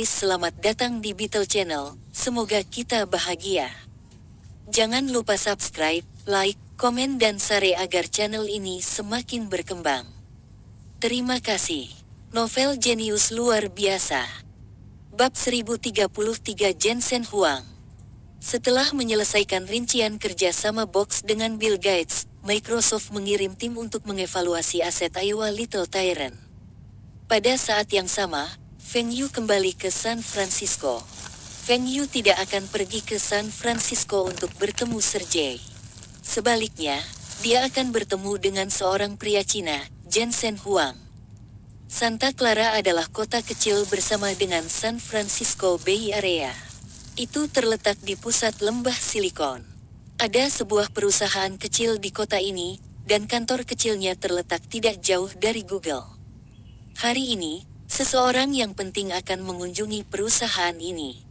Selamat datang di Beetle Channel, semoga kita bahagia. Jangan lupa subscribe, like, komen dan share agar channel ini semakin berkembang. Terima kasih. Novel jenius luar biasa. Bab 1033 Jensen Huang. Setelah menyelesaikan rincian kerja sama Box dengan Bill Gates, Microsoft mengirim tim untuk mengevaluasi aset Iowa Little Tyrant. Pada saat yang sama, Feng Yu kembali ke San Francisco. Feng Yu tidak akan pergi ke San Francisco untuk bertemu Sergey. Sebaliknya, dia akan bertemu dengan seorang pria Cina, Jensen Huang. Santa Clara adalah kota kecil bersama dengan San Francisco Bay Area. Itu terletak di pusat lembah Silikon. Ada sebuah perusahaan kecil di kota ini, dan kantor kecilnya terletak tidak jauh dari Google. Hari ini, seseorang yang penting akan mengunjungi perusahaan ini.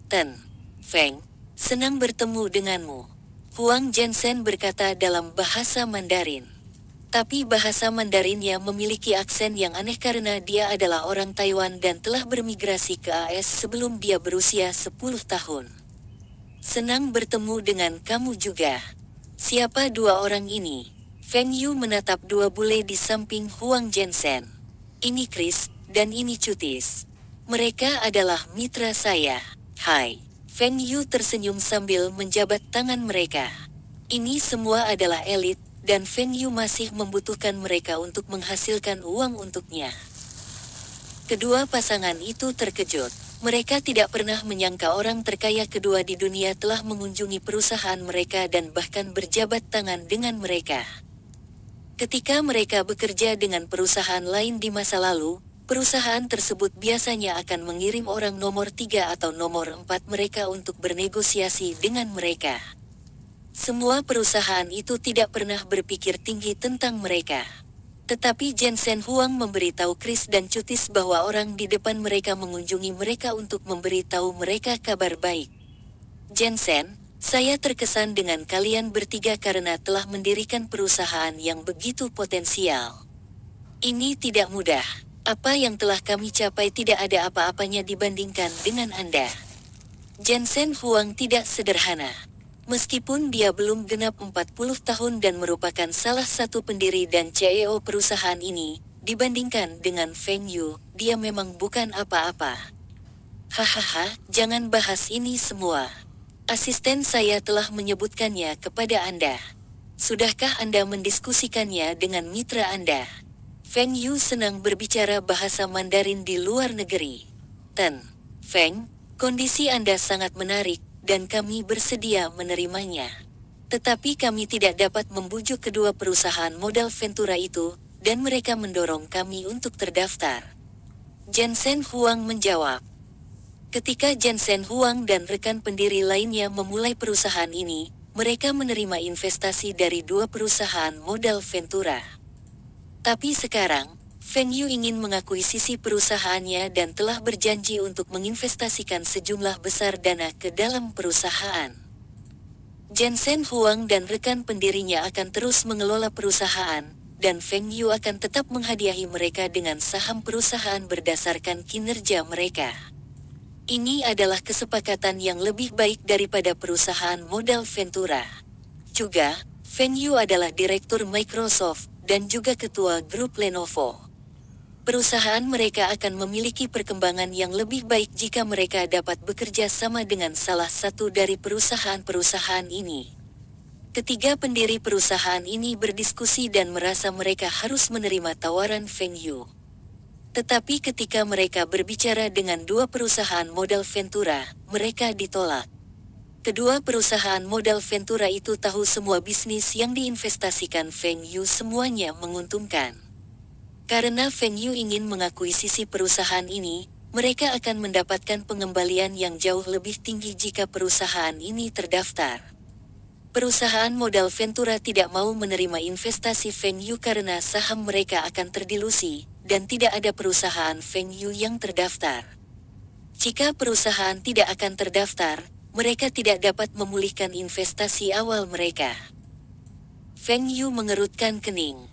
Ten, Feng, senang bertemu denganmu. Huang Jensen berkata dalam bahasa Mandarin. Tapi bahasa Mandarinnya memiliki aksen yang aneh karena dia adalah orang Taiwan dan telah bermigrasi ke AS sebelum dia berusia 10 tahun. Senang bertemu dengan kamu juga. Siapa dua orang ini? Feng Yu menatap dua bule di samping Huang Jensen. Ini Chris, dan ini Cutis. Mereka adalah mitra saya. Hai. Feng Yu tersenyum sambil menjabat tangan mereka. Ini semua adalah elit, dan Feng Yu masih membutuhkan mereka untuk menghasilkan uang untuknya. Kedua pasangan itu terkejut. Mereka tidak pernah menyangka orang terkaya kedua di dunia telah mengunjungi perusahaan mereka dan bahkan berjabat tangan dengan mereka. Ketika mereka bekerja dengan perusahaan lain di masa lalu, perusahaan tersebut biasanya akan mengirim orang nomor 3 atau nomor 4 mereka untuk bernegosiasi dengan mereka. Semua perusahaan itu tidak pernah berpikir tinggi tentang mereka. Tetapi Jensen Huang memberitahu Chris dan Cutis bahwa orang di depan mereka mengunjungi mereka untuk memberitahu mereka kabar baik. Jensen, saya terkesan dengan kalian bertiga karena telah mendirikan perusahaan yang begitu potensial. Ini tidak mudah. Apa yang telah kami capai tidak ada apa-apanya dibandingkan dengan Anda. Jensen Huang tidak sederhana. Meskipun dia belum genap 40 tahun dan merupakan salah satu pendiri dan CEO perusahaan ini, dibandingkan dengan Feng Yu, dia memang bukan apa-apa. Hahaha, jangan bahas ini semua. Asisten saya telah menyebutkannya kepada Anda. Sudahkah Anda mendiskusikannya dengan mitra Anda? Feng Yu senang berbicara bahasa Mandarin di luar negeri. Ten, Feng, kondisi Anda sangat menarik, dan kami bersedia menerimanya. Tetapi kami tidak dapat membujuk kedua perusahaan modal Ventura itu, dan mereka mendorong kami untuk terdaftar. Jensen Huang menjawab. Ketika Jensen Huang dan rekan pendiri lainnya memulai perusahaan ini, mereka menerima investasi dari dua perusahaan modal Ventura. Tapi sekarang, Feng Yu ingin mengakuisisi perusahaannya dan telah berjanji untuk menginvestasikan sejumlah besar dana ke dalam perusahaan. Jensen Huang dan rekan pendirinya akan terus mengelola perusahaan, dan Feng Yu akan tetap menghadiahi mereka dengan saham perusahaan berdasarkan kinerja mereka. Ini adalah kesepakatan yang lebih baik daripada perusahaan modal Ventura. Juga, Feng Yu adalah direktur Microsoft, dan juga ketua grup Lenovo. Perusahaan mereka akan memiliki perkembangan yang lebih baik jika mereka dapat bekerja sama dengan salah satu dari perusahaan-perusahaan ini. Ketiga pendiri perusahaan ini berdiskusi dan merasa mereka harus menerima tawaran Feng Yu. Tetapi ketika mereka berbicara dengan dua perusahaan modal Ventura, mereka ditolak. Kedua perusahaan modal Ventura itu tahu semua bisnis yang diinvestasikan Feng Yu semuanya menguntungkan. Karena Feng Yu ingin mengakuisisi perusahaan ini, mereka akan mendapatkan pengembalian yang jauh lebih tinggi jika perusahaan ini terdaftar. Perusahaan modal Ventura tidak mau menerima investasi Feng Yu karena saham mereka akan terdilusi, dan tidak ada perusahaan Feng Yu yang terdaftar. Jika perusahaan tidak akan terdaftar, mereka tidak dapat memulihkan investasi awal mereka. Feng Yu mengerutkan kening.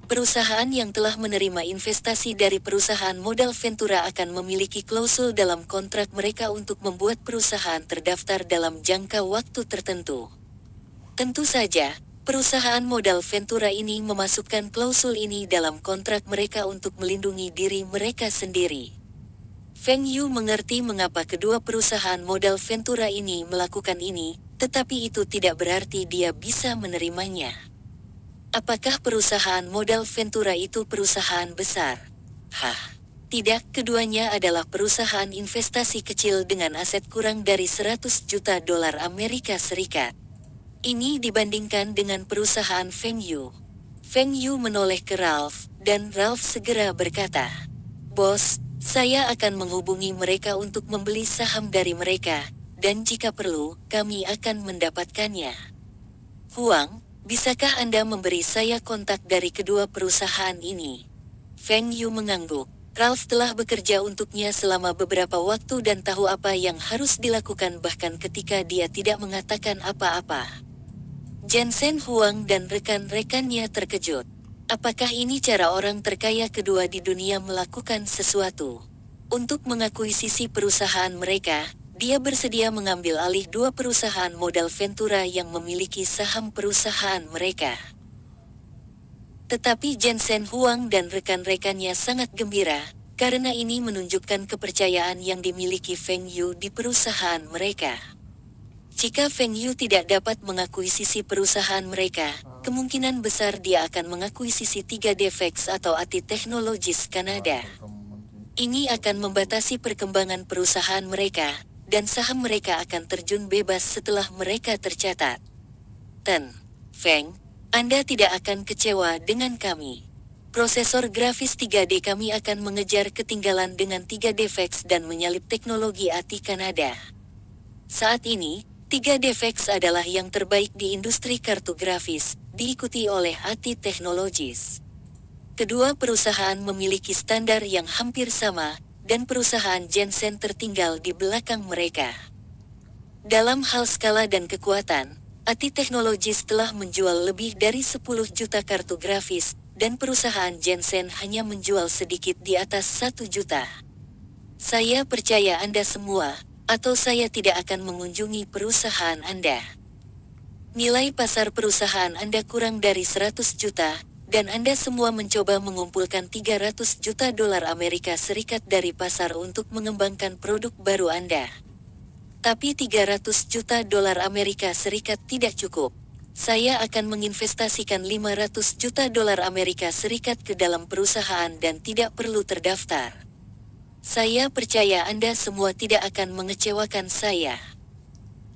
Perusahaan yang telah menerima investasi dari perusahaan modal Ventura akan memiliki klausul dalam kontrak mereka untuk membuat perusahaan terdaftar dalam jangka waktu tertentu. Tentu saja, perusahaan modal Ventura ini memasukkan klausul ini dalam kontrak mereka untuk melindungi diri mereka sendiri. Feng Yu mengerti mengapa kedua perusahaan modal Ventura ini melakukan ini, tetapi itu tidak berarti dia bisa menerimanya. Apakah perusahaan modal Ventura itu perusahaan besar? Tidak, keduanya adalah perusahaan investasi kecil dengan aset kurang dari 100 juta dolar Amerika Serikat. Ini dibandingkan dengan perusahaan Feng Yu. Feng Yu menoleh ke Ralph, dan Ralph segera berkata, "Bos, saya akan menghubungi mereka untuk membeli saham dari mereka, dan jika perlu, kami akan mendapatkannya." "Huang, bisakah Anda memberi saya kontak dari kedua perusahaan ini?" Feng Yu mengangguk. Ralph telah bekerja untuknya selama beberapa waktu dan tahu apa yang harus dilakukan bahkan ketika dia tidak mengatakan apa-apa. Jensen Huang dan rekan-rekannya terkejut. Apakah ini cara orang terkaya kedua di dunia melakukan sesuatu? Untuk mengakuisisi perusahaan mereka, dia bersedia mengambil alih dua perusahaan modal Ventura yang memiliki saham perusahaan mereka. Tetapi Jensen Huang dan rekan-rekannya sangat gembira, karena ini menunjukkan kepercayaan yang dimiliki Feng Yu di perusahaan mereka. Jika Feng Yu tidak dapat mengakuisisi perusahaan mereka, kemungkinan besar dia akan mengakuisisi 3D Vex atau ATI Technologies Kanada. Ini akan membatasi perkembangan perusahaan mereka, dan saham mereka akan terjun bebas setelah mereka tercatat. Feng, Anda tidak akan kecewa dengan kami. Prosesor grafis 3D kami akan mengejar ketinggalan dengan 3D Vex dan menyalip teknologi ATI Kanada. Saat ini, 3D Vex adalah yang terbaik di industri kartu grafis, diikuti oleh ATI Technologies. Kedua perusahaan memiliki standar yang hampir sama, dan perusahaan Jensen tertinggal di belakang mereka. Dalam hal skala dan kekuatan, ATI Technologies telah menjual lebih dari 10 juta kartu grafis, dan perusahaan Jensen hanya menjual sedikit di atas 1 juta. Saya percaya Anda semua, atau saya tidak akan mengunjungi perusahaan Anda. Nilai pasar perusahaan Anda kurang dari 100 juta, dan Anda semua mencoba mengumpulkan 300 juta dolar Amerika Serikat dari pasar untuk mengembangkan produk baru Anda. Tapi 300 juta dolar Amerika Serikat tidak cukup. Saya akan menginvestasikan 500 juta dolar Amerika Serikat ke dalam perusahaan dan tidak perlu terdaftar. Saya percaya Anda semua tidak akan mengecewakan saya.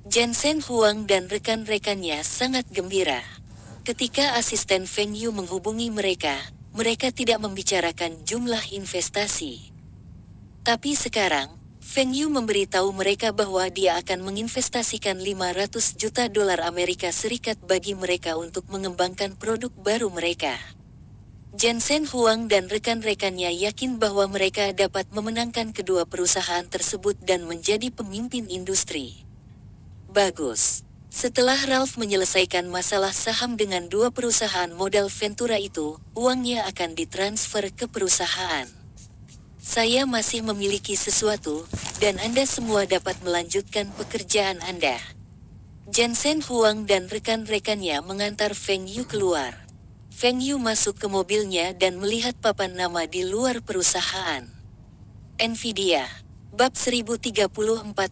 Jensen Huang dan rekan-rekannya sangat gembira. Ketika asisten Feng Yu menghubungi mereka, mereka tidak membicarakan jumlah investasi. Tapi sekarang, Feng Yu memberitahu mereka bahwa dia akan menginvestasikan 500 juta dolar Amerika Serikat bagi mereka untuk mengembangkan produk baru mereka. Jensen Huang dan rekan-rekannya yakin bahwa mereka dapat memenangkan kedua perusahaan tersebut dan menjadi pemimpin industri. Bagus. Setelah Ralph menyelesaikan masalah saham dengan dua perusahaan modal Ventura itu, uangnya akan ditransfer ke perusahaan. Saya masih memiliki sesuatu, dan Anda semua dapat melanjutkan pekerjaan Anda. Jensen Huang dan rekan-rekannya mengantar Feng Yu keluar. Feng Yu masuk ke mobilnya dan melihat papan nama di luar perusahaan. Nvidia, Bab 1034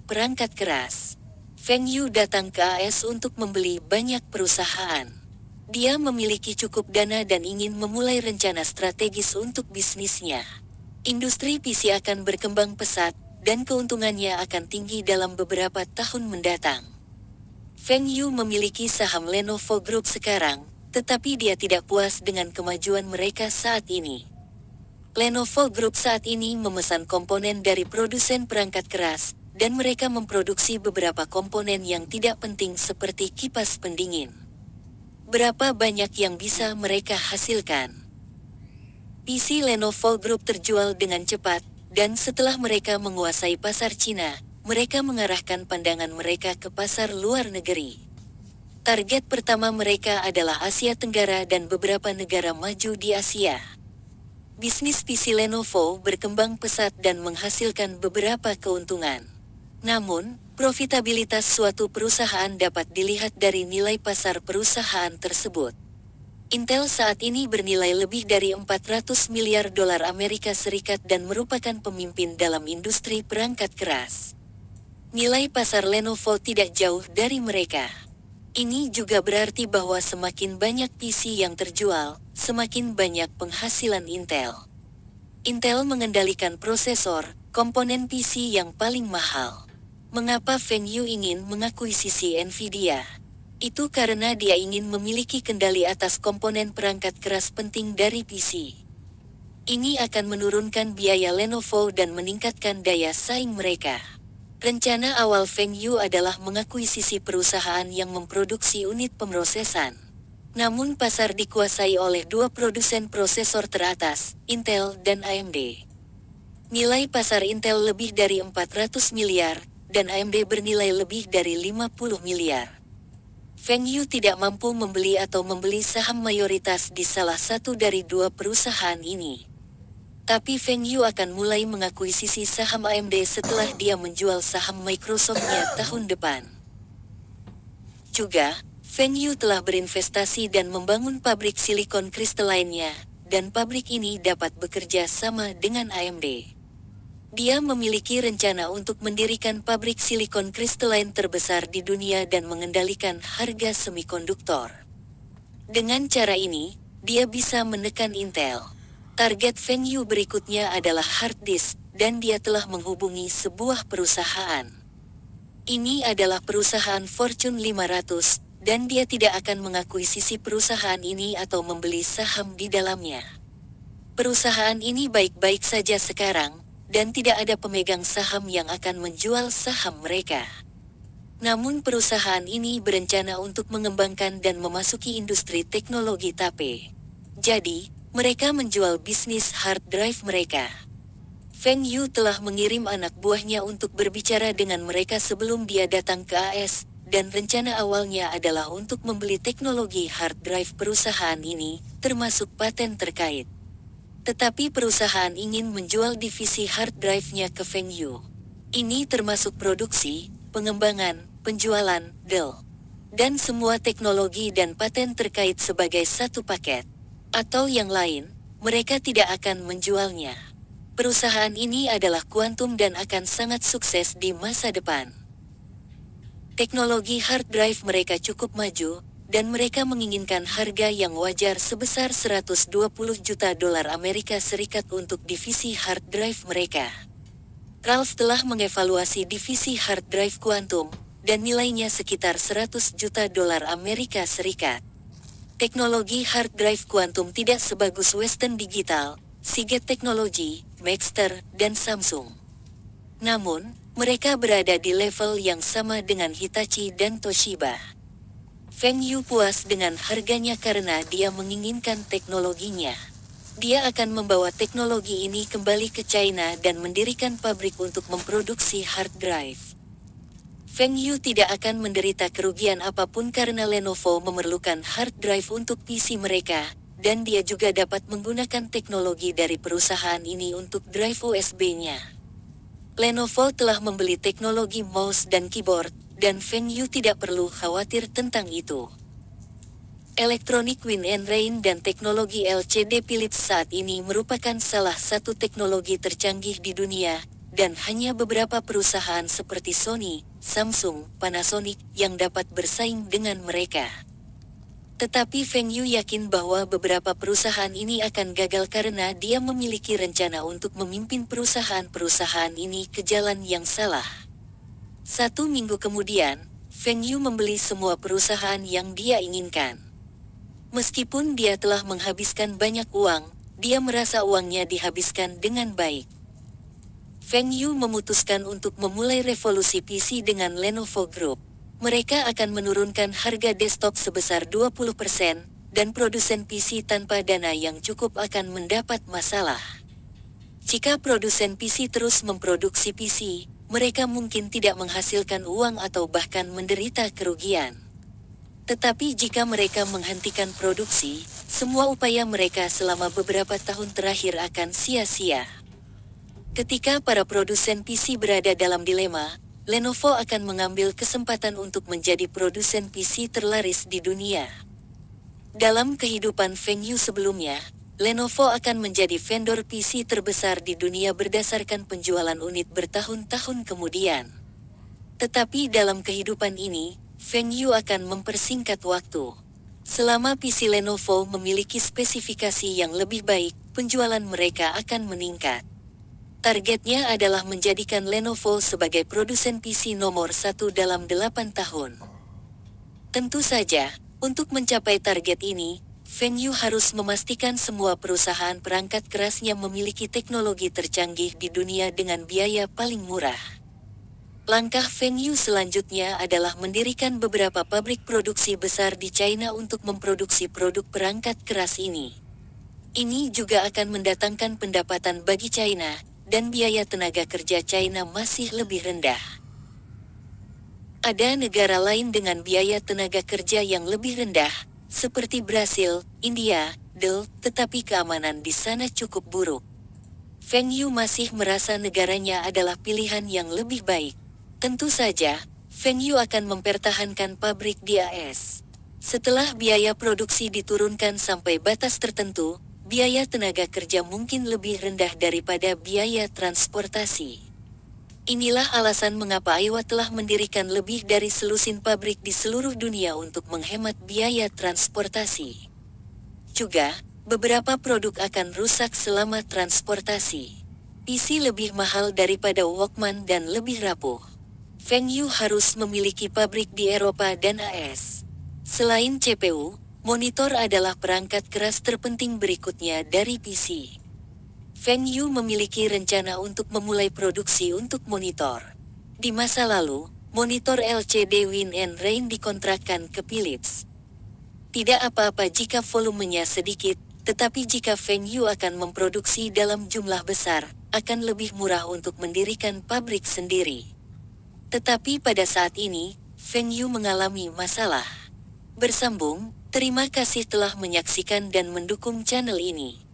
Perangkat Keras. Feng Yu datang ke AS untuk membeli banyak perusahaan. Dia memiliki cukup dana dan ingin memulai rencana strategis untuk bisnisnya. Industri PC akan berkembang pesat, dan keuntungannya akan tinggi dalam beberapa tahun mendatang. Feng Yu memiliki saham Lenovo Group sekarang, tetapi dia tidak puas dengan kemajuan mereka saat ini. Lenovo Group saat ini memesan komponen dari produsen perangkat keras, dan mereka memproduksi beberapa komponen yang tidak penting seperti kipas pendingin. Berapa banyak yang bisa mereka hasilkan? PC Lenovo Group terjual dengan cepat, dan setelah mereka menguasai pasar Cina, mereka mengarahkan pandangan mereka ke pasar luar negeri. Target pertama mereka adalah Asia Tenggara dan beberapa negara maju di Asia. Bisnis PC Lenovo berkembang pesat dan menghasilkan beberapa keuntungan. Namun, profitabilitas suatu perusahaan dapat dilihat dari nilai pasar perusahaan tersebut. Intel saat ini bernilai lebih dari 400 miliar dolar Amerika Serikat dan merupakan pemimpin dalam industri perangkat keras. Nilai pasar Lenovo tidak jauh dari mereka. Ini juga berarti bahwa semakin banyak PC yang terjual, semakin banyak penghasilan Intel. Intel mengendalikan prosesor, komponen PC yang paling mahal. Mengapa Feng Yu ingin mengakuisisi Nvidia? Itu karena dia ingin memiliki kendali atas komponen perangkat keras penting dari PC. Ini akan menurunkan biaya Lenovo dan meningkatkan daya saing mereka. Rencana awal Feng Yu adalah mengakuisisi perusahaan yang memproduksi unit pemrosesan. Namun pasar dikuasai oleh dua produsen prosesor teratas, Intel dan AMD. Nilai pasar Intel lebih dari 400 miliar, dan AMD bernilai lebih dari 50 miliar. Feng Yu tidak mampu membeli atau membeli saham mayoritas di salah satu dari dua perusahaan ini. Tapi Feng Yu akan mulai mengakuisisi saham AMD setelah dia menjual saham Microsoft-nya tahun depan. Juga, Feng Yu telah berinvestasi dan membangun pabrik silikon kristal lainnya, dan pabrik ini dapat bekerja sama dengan AMD. Dia memiliki rencana untuk mendirikan pabrik silikon kristal lain terbesar di dunia dan mengendalikan harga semikonduktor. Dengan cara ini, dia bisa menekan Intel. Target Feng Yu berikutnya adalah hard disk, dan dia telah menghubungi sebuah perusahaan. Ini adalah perusahaan Fortune 500, dan dia tidak akan mengakuisisi perusahaan ini atau membeli saham di dalamnya. Perusahaan ini baik-baik saja sekarang, dan tidak ada pemegang saham yang akan menjual saham mereka. Namun perusahaan ini berencana untuk mengembangkan dan memasuki industri teknologi tape. Jadi, mereka menjual bisnis hard drive mereka. Feng Yu telah mengirim anak buahnya untuk berbicara dengan mereka sebelum dia datang ke AS, dan rencana awalnya adalah untuk membeli teknologi hard drive perusahaan ini, termasuk paten terkait. Tetapi perusahaan ingin menjual divisi hard drive-nya ke Feng Yu. Ini termasuk produksi, pengembangan, penjualan, dan semua teknologi dan paten terkait sebagai satu paket. Atau yang lain, mereka tidak akan menjualnya. Perusahaan ini adalah kuantum dan akan sangat sukses di masa depan. Teknologi hard drive mereka cukup maju, dan mereka menginginkan harga yang wajar sebesar 120 juta dolar Amerika Serikat untuk divisi hard drive mereka. Ralph telah mengevaluasi divisi hard drive kuantum, dan nilainya sekitar 100 juta dolar Amerika Serikat. Teknologi hard drive kuantum tidak sebagus Western Digital, Seagate Technology, Maxtor, dan Samsung. Namun, mereka berada di level yang sama dengan Hitachi dan Toshiba. Feng Yu puas dengan harganya karena dia menginginkan teknologinya. Dia akan membawa teknologi ini kembali ke China dan mendirikan pabrik untuk memproduksi hard drive. Feng Yu tidak akan menderita kerugian apapun karena Lenovo memerlukan hard drive untuk PC mereka, dan dia juga dapat menggunakan teknologi dari perusahaan ini untuk drive USB-nya. Lenovo telah membeli teknologi mouse dan keyboard, dan Feng Yu tidak perlu khawatir tentang itu. Elektronik Wind and Rain dan teknologi LCD Philips saat ini merupakan salah satu teknologi tercanggih di dunia, dan hanya beberapa perusahaan seperti Sony, Samsung, Panasonic yang dapat bersaing dengan mereka. Tetapi Feng Yu yakin bahwa beberapa perusahaan ini akan gagal karena dia memiliki rencana untuk memimpin perusahaan-perusahaan ini ke jalan yang salah. 1 minggu kemudian, Feng Yu membeli semua perusahaan yang dia inginkan. Meskipun dia telah menghabiskan banyak uang, dia merasa uangnya dihabiskan dengan baik. Feng Yu memutuskan untuk memulai revolusi PC dengan Lenovo Group. Mereka akan menurunkan harga desktop sebesar 20%, dan produsen PC tanpa dana yang cukup akan mendapat masalah. Jika produsen PC terus memproduksi PC, mereka mungkin tidak menghasilkan uang atau bahkan menderita kerugian. Tetapi jika mereka menghentikan produksi, semua upaya mereka selama beberapa tahun terakhir akan sia-sia. Ketika para produsen PC berada dalam dilema, Lenovo akan mengambil kesempatan untuk menjadi produsen PC terlaris di dunia. Dalam kehidupan Feng Yu sebelumnya, Lenovo akan menjadi vendor PC terbesar di dunia berdasarkan penjualan unit bertahun-tahun kemudian. Tetapi dalam kehidupan ini, Feng Yu akan mempersingkat waktu. Selama PC Lenovo memiliki spesifikasi yang lebih baik, penjualan mereka akan meningkat. Targetnya adalah menjadikan Lenovo sebagai produsen PC nomor 1 dalam 8 tahun. Tentu saja, untuk mencapai target ini, Feng Yu harus memastikan semua perusahaan perangkat kerasnya memiliki teknologi tercanggih di dunia dengan biaya paling murah. Langkah Feng Yu selanjutnya adalah mendirikan beberapa pabrik produksi besar di China untuk memproduksi produk perangkat keras ini. Ini juga akan mendatangkan pendapatan bagi China, dan biaya tenaga kerja China masih lebih rendah. Ada negara lain dengan biaya tenaga kerja yang lebih rendah, seperti Brasil, India, tetapi keamanan di sana cukup buruk. Feng Yu masih merasa negaranya adalah pilihan yang lebih baik. Tentu saja, Feng Yu akan mempertahankan pabrik di AS. Setelah biaya produksi diturunkan sampai batas tertentu, biaya tenaga kerja mungkin lebih rendah daripada biaya transportasi. Inilah alasan mengapa Aiwa telah mendirikan lebih dari selusin pabrik di seluruh dunia untuk menghemat biaya transportasi. Juga, beberapa produk akan rusak selama transportasi. PC lebih mahal daripada Walkman dan lebih rapuh. Feng Yu harus memiliki pabrik di Eropa dan AS. Selain CPU, monitor adalah perangkat keras terpenting berikutnya dari PC. Feng Yu memiliki rencana untuk memulai produksi untuk monitor. Di masa lalu, monitor LCD Win and Rain dikontrakkan ke Philips. Tidak apa-apa jika volumenya sedikit, tetapi jika Feng Yu akan memproduksi dalam jumlah besar, akan lebih murah untuk mendirikan pabrik sendiri. Tetapi pada saat ini, Feng Yu mengalami masalah. Bersambung, terima kasih telah menyaksikan dan mendukung channel ini.